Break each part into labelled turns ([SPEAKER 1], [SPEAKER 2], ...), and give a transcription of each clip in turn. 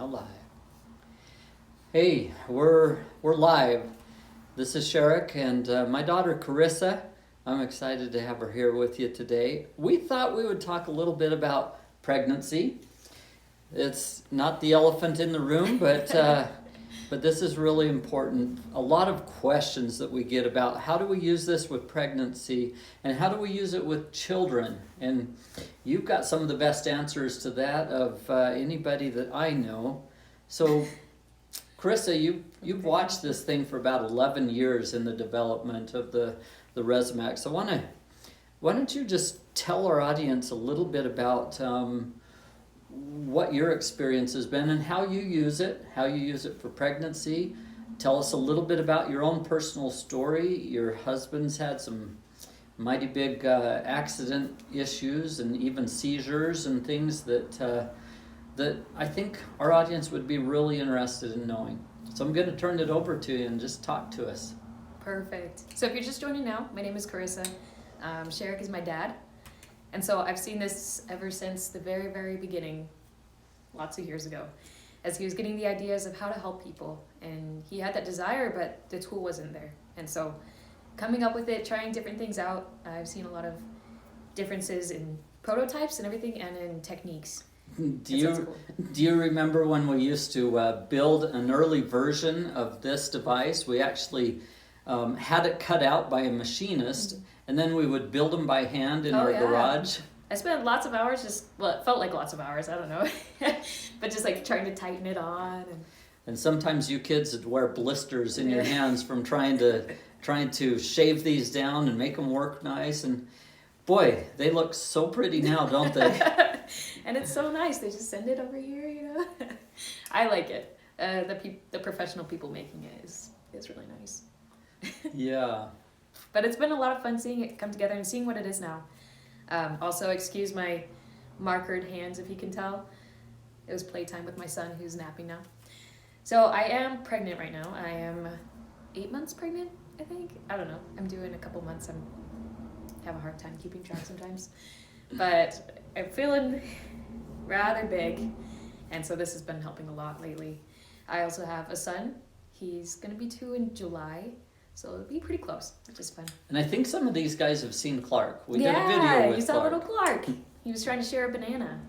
[SPEAKER 1] Now live. Hey, we're live. This is Sherrick and my daughter Carissa. I'm excited to have her here with you today. We thought we would talk a little bit about pregnancy. It's not the elephant in the room, but this is really important. A lot of questions that we get about how do we use this with pregnancy and how do we use it with children? And you've got some of the best answers to that of anybody that I know. So, Carissa, you've watched this thing for about 11 years in the development of the Rezzimax. So why don't you just tell our audience a little bit about what your experience has been and how you use it for pregnancy. Tell us a little bit about your own personal story. Your husband's had some mighty big accident issues and even seizures and things that I think our audience would be really interested in knowing. So I'm going to turn it over to you and just talk to us.
[SPEAKER 2] Perfect. So if you're just joining now, my name is Carissa. Sherrick is my dad. And so I've seen this ever since the very, very beginning, lots of years ago, as he was getting the ideas of how to help people. And he had that desire, but the tool wasn't there. And so coming up with it, trying different things out, I've seen a lot of differences in prototypes and everything and in techniques.
[SPEAKER 1] Do you remember when we used to build an early version of this device? We actually had it cut out by a machinist, and then we would build them by hand in our garage.
[SPEAKER 2] I spent lots of hours it felt like lots of hours, I don't know, but just like trying to tighten it on.
[SPEAKER 1] And sometimes you kids would wear blisters in your hands from trying to shave these down and make them work nice. And boy, they look so pretty now, don't they?
[SPEAKER 2] And it's so nice. They just send it over here, you know. I like it. The professional people making it is really nice.
[SPEAKER 1] Yeah.
[SPEAKER 2] But it's been a lot of fun seeing it come together and seeing what it is now. Also, excuse my markered hands if you can tell. It was playtime with my son who's napping now. So I am pregnant right now. I am 8 months pregnant, I think. I don't know. I'm due in a couple months. I have a hard time keeping track sometimes. But I'm feeling rather big. And so this has been helping a lot lately. I also have a son. He's going to be 2 in July. So it'll be pretty close, which is fun.
[SPEAKER 1] And I think some of these guys have seen Clark. We did a video with
[SPEAKER 2] Clark.
[SPEAKER 1] Yeah,
[SPEAKER 2] you saw little Clark. He was trying to share a banana.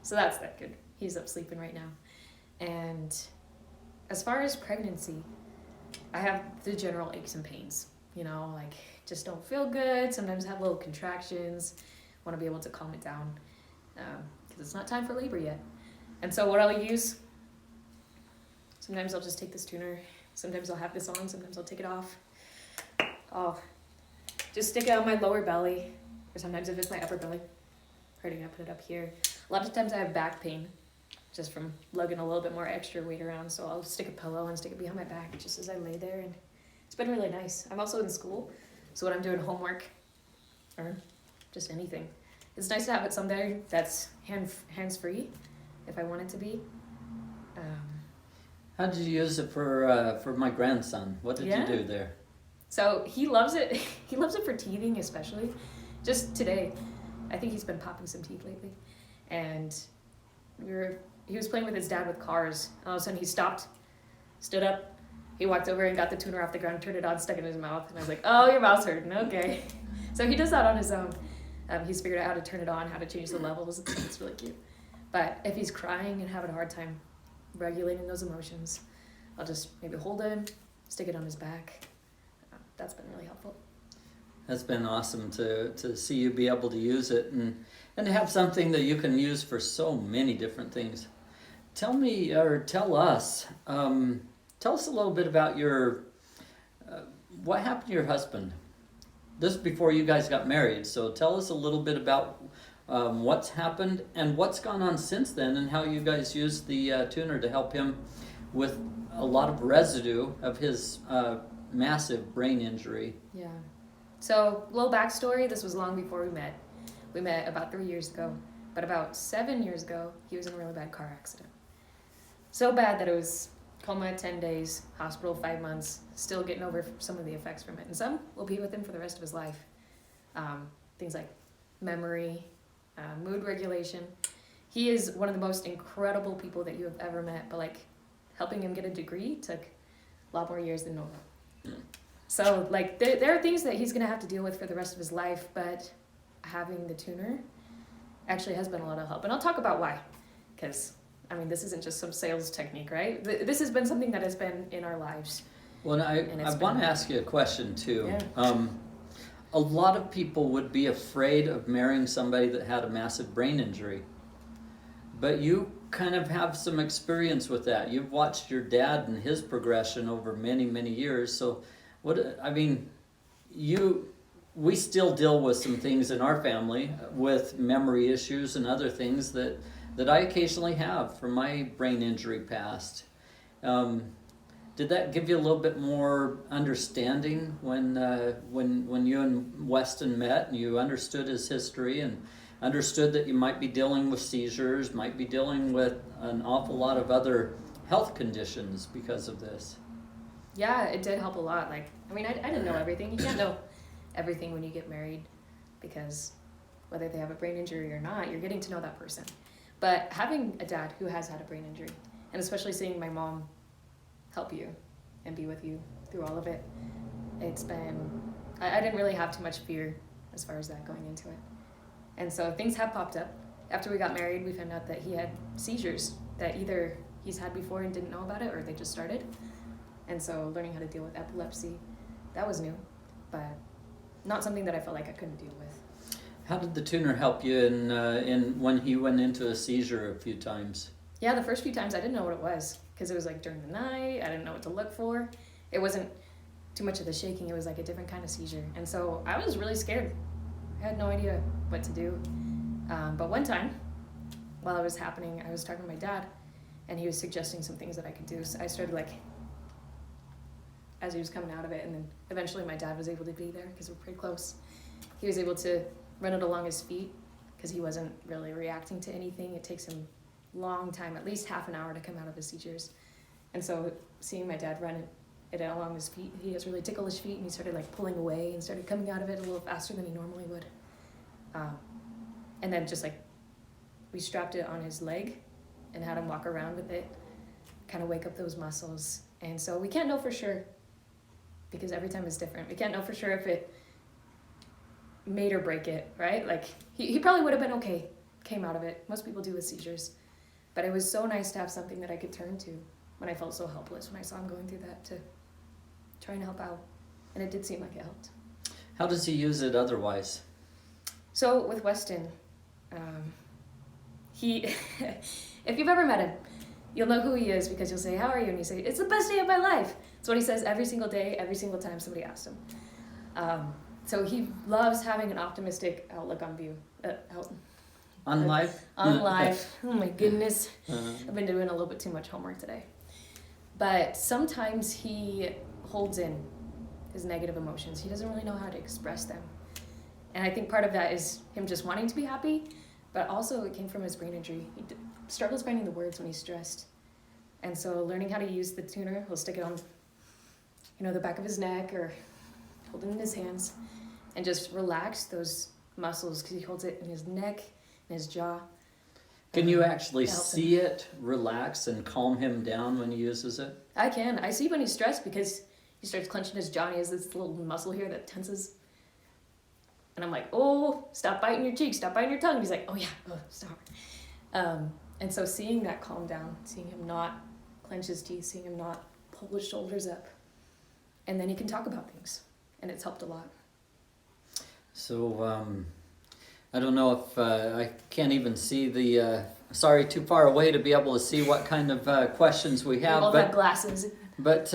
[SPEAKER 2] So that's that good. He's up sleeping right now. And as far as pregnancy, I have the general aches and pains. You know, like just don't feel good. Sometimes have little contractions. Want to be able to calm it down because it's not time for labor yet. And so what I'll use, sometimes I'll just take this tuner. Sometimes I'll have this on, sometimes I'll take it off. I'll just stick it on my lower belly, or sometimes if it's my upper belly, hurting, I put it up here. A lot of times I have back pain, just from lugging a little bit more extra weight around, so I'll stick a pillow and stick it behind my back just as I lay there, and it's been really nice. I'm also in school, so when I'm doing homework, or just anything, it's nice to have it somewhere that's hands-free, if I want it to be.
[SPEAKER 1] How did you use it for my grandson? What did you do there?
[SPEAKER 2] So he loves it. He loves it for teething, especially. Just today, I think he's been popping some teeth lately. And he was playing with his dad with cars. And all of a sudden he stopped, stood up. He walked over and got the tuner off the ground, turned it on, stuck it in his mouth. And I was like, oh, your mouth's hurting. Okay. So he does that on his own. He's figured out how to turn it on, how to change the levels. It's really cute. But if he's crying and having a hard time regulating those emotions, I'll just maybe hold him, stick it on his back. That's been really helpful.
[SPEAKER 1] That's been awesome to see you be able to use it and to have something that you can use for so many different things. Tell us a little bit about what happened to your husband. This is before you guys got married, so tell us a little bit about what's happened and what's gone on since then and how you guys used the tuner to help him with a lot of residue of his massive brain injury.
[SPEAKER 2] Yeah. So, little backstory, this was long before we met. We met about 3 years ago, but about 7 years ago, he was in a really bad car accident. So bad that it was coma 10 days, hospital 5 months, still getting over some of the effects from it. And some will be with him for the rest of his life. Things like memory, mood regulation. he is one of the most incredible people that you have ever met, but like helping him get a degree took a lot more years than normal. So like there are things that he's gonna have to deal with for the rest of his life, but having the tuner actually has been a lot of help. And I'll talk about why, because I mean, this isn't just some sales technique, right? This has been something that has been in our lives.
[SPEAKER 1] Well, I want to ask you a question too.
[SPEAKER 2] Yeah.
[SPEAKER 1] A lot of people would be afraid of marrying somebody that had a massive brain injury. But you kind of have some experience with that. You've watched your dad and his progression over many, many years. So we still deal with some things in our family with memory issues and other things that I occasionally have from my brain injury past. Did that give you a little bit more understanding when you and Weston met and you understood his history and understood that you might be dealing with seizures, might be dealing with an awful lot of other health conditions because of this?
[SPEAKER 2] Yeah, it did help a lot. Like, I mean, I didn't know everything. You can't know everything when you get married, because whether they have a brain injury or not, you're getting to know that person. But having a dad who has had a brain injury, and especially seeing my mom help you and be with you through all of it, it's been, I didn't really have too much fear as far as that going into it. And so things have popped up. After we got married, we found out that he had seizures that either he's had before and didn't know about it, or they just started. And so learning how to deal with epilepsy, that was new, but not something that I felt like I couldn't deal with.
[SPEAKER 1] How did the tuner help you in when he went into a seizure a few times?
[SPEAKER 2] Yeah, the first few times I didn't know what it was, because it was like during the night. I didn't know what to look for. It wasn't too much of the shaking. It was like a different kind of seizure. And so I was really scared. I had no idea what to do. But one time, while it was happening, I was talking to my dad, and he was suggesting some things that I could do. So I started like, as he was coming out of it, and then eventually my dad was able to be there because we're pretty close. He was able to run it along his feet because he wasn't really reacting to anything. It takes him a long time, at least half an hour to come out of his seizures. And so seeing my dad run it along his feet, he has really ticklish feet, and he started like pulling away and started coming out of it a little faster than he normally would. And then just like we strapped it on his leg and had him walk around with it, kind of wake up those muscles. And so we can't know for sure, because every time is different. We can't know for sure if it made or break it, right? Like he probably would have been okay, came out of it. Most people do with seizures. But it was so nice to have something that I could turn to when I felt so helpless, when I saw him going through that, to try and help out. And it did seem like it helped.
[SPEAKER 1] How does he use it otherwise?
[SPEAKER 2] So with Weston, he, if you've ever met him, you'll know who he is, because you'll say, "How are you?" And you say, "It's the best day of my life." That's what he says every single day, every single time somebody asks him. So he loves having an optimistic outlook on
[SPEAKER 1] On life?
[SPEAKER 2] On life. Oh my goodness. I've been doing a little bit too much homework today. But sometimes he holds in his negative emotions. He doesn't really know how to express them. And I think part of that is him just wanting to be happy, but also it came from his brain injury. He struggles finding the words when he's stressed. And so learning how to use the tuner, he'll stick it on, the back of his neck, or hold it in his hands, and just relax those muscles, because he holds it in his neck, in his jaw.
[SPEAKER 1] Can you actually see it relax and calm him down when he uses it?
[SPEAKER 2] I can. I see when he's stressed, because he starts clenching his jaw, and he has this little muscle here that tenses. And I'm like, "Oh, stop biting your cheek, stop biting your tongue." And he's like, "Oh yeah, oh, stop." And so seeing that calm down, seeing him not clench his teeth, seeing him not pull his shoulders up, and then he can talk about things, and it's helped a lot.
[SPEAKER 1] So, I don't know if I can't even see too far away to be able to see what kind of questions we have.
[SPEAKER 2] We both have glasses.
[SPEAKER 1] But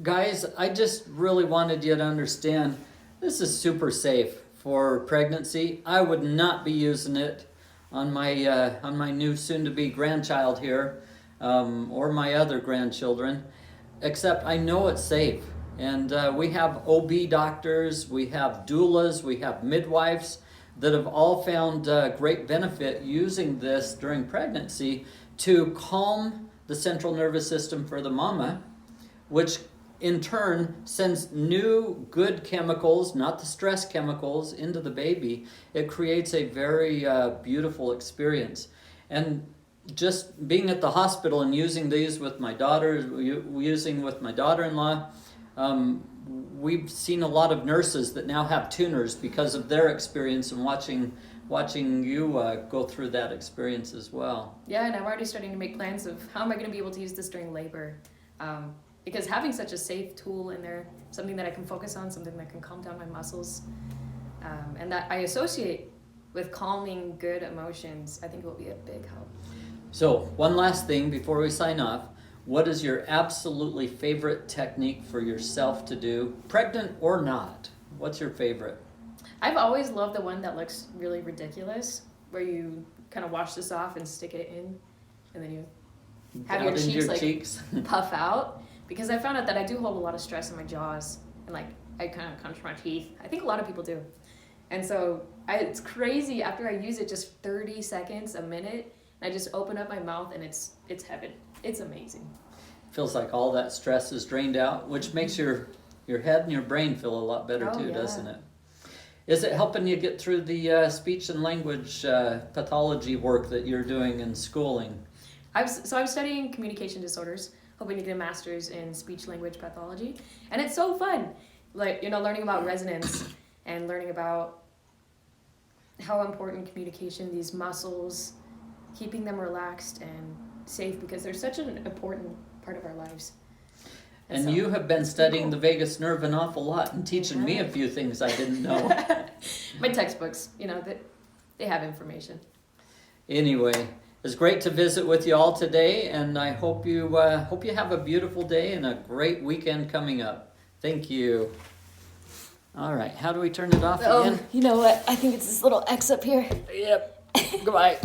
[SPEAKER 1] guys, I just really wanted you to understand this is super safe for pregnancy. I would not be using it on my new soon-to-be grandchild here, or my other grandchildren, except I know it's safe. And we have OB doctors, we have doulas, we have midwives that have all found great benefit using this during pregnancy to calm the central nervous system for the mama, which in turn sends new good chemicals, not the stress chemicals, into the baby. It creates a very beautiful experience. And just being at the hospital and using these with my daughter, using with my daughter-in-law, we've seen a lot of nurses that now have tuners because of their experience and watching you go through that experience as well.
[SPEAKER 2] Yeah, and I'm already starting to make plans of how am I going to be able to use this during labor. Because having such a safe tool in there, something that I can focus on, something that can calm down my muscles, and that I associate with calming good emotions, I think will be a big help.
[SPEAKER 1] So, one last thing before we sign off. What is your absolutely favorite technique for yourself to do, pregnant or not? What's your favorite?
[SPEAKER 2] I've always loved the one that looks really ridiculous, where you kind of wash this off and stick it in, and then you have your
[SPEAKER 1] Down into
[SPEAKER 2] cheeks
[SPEAKER 1] your
[SPEAKER 2] like
[SPEAKER 1] cheeks?
[SPEAKER 2] puff out. Because I found out that I do hold a lot of stress in my jaws, and like I kind of clench my teeth. I think a lot of people do. And so it's crazy. After I use it, just 30 seconds, a minute, I just open up my mouth, and it's heaven. It's amazing.
[SPEAKER 1] Feels like all that stress is drained out, which makes your head and your brain feel a lot better too,
[SPEAKER 2] yeah.
[SPEAKER 1] doesn't it? Is it helping you get through the speech and language pathology work that you're doing in schooling?
[SPEAKER 2] I'm studying communication disorders, hoping to get a master's in speech language pathology, and it's so fun. Like, learning about resonance and learning about how important communication, these muscles, keeping them relaxed and safe, because they're such an important part of our lives.
[SPEAKER 1] And
[SPEAKER 2] so,
[SPEAKER 1] you have been studying the vagus nerve an awful lot and teaching me a few things I didn't know.
[SPEAKER 2] My textbooks, they have information.
[SPEAKER 1] Anyway, it's great to visit with you all today, and I hope you have a beautiful day and a great weekend coming up. Thank you. All right, how do we turn it off again?
[SPEAKER 2] You know what? I think it's this little X up here.
[SPEAKER 1] Yep. Goodbye.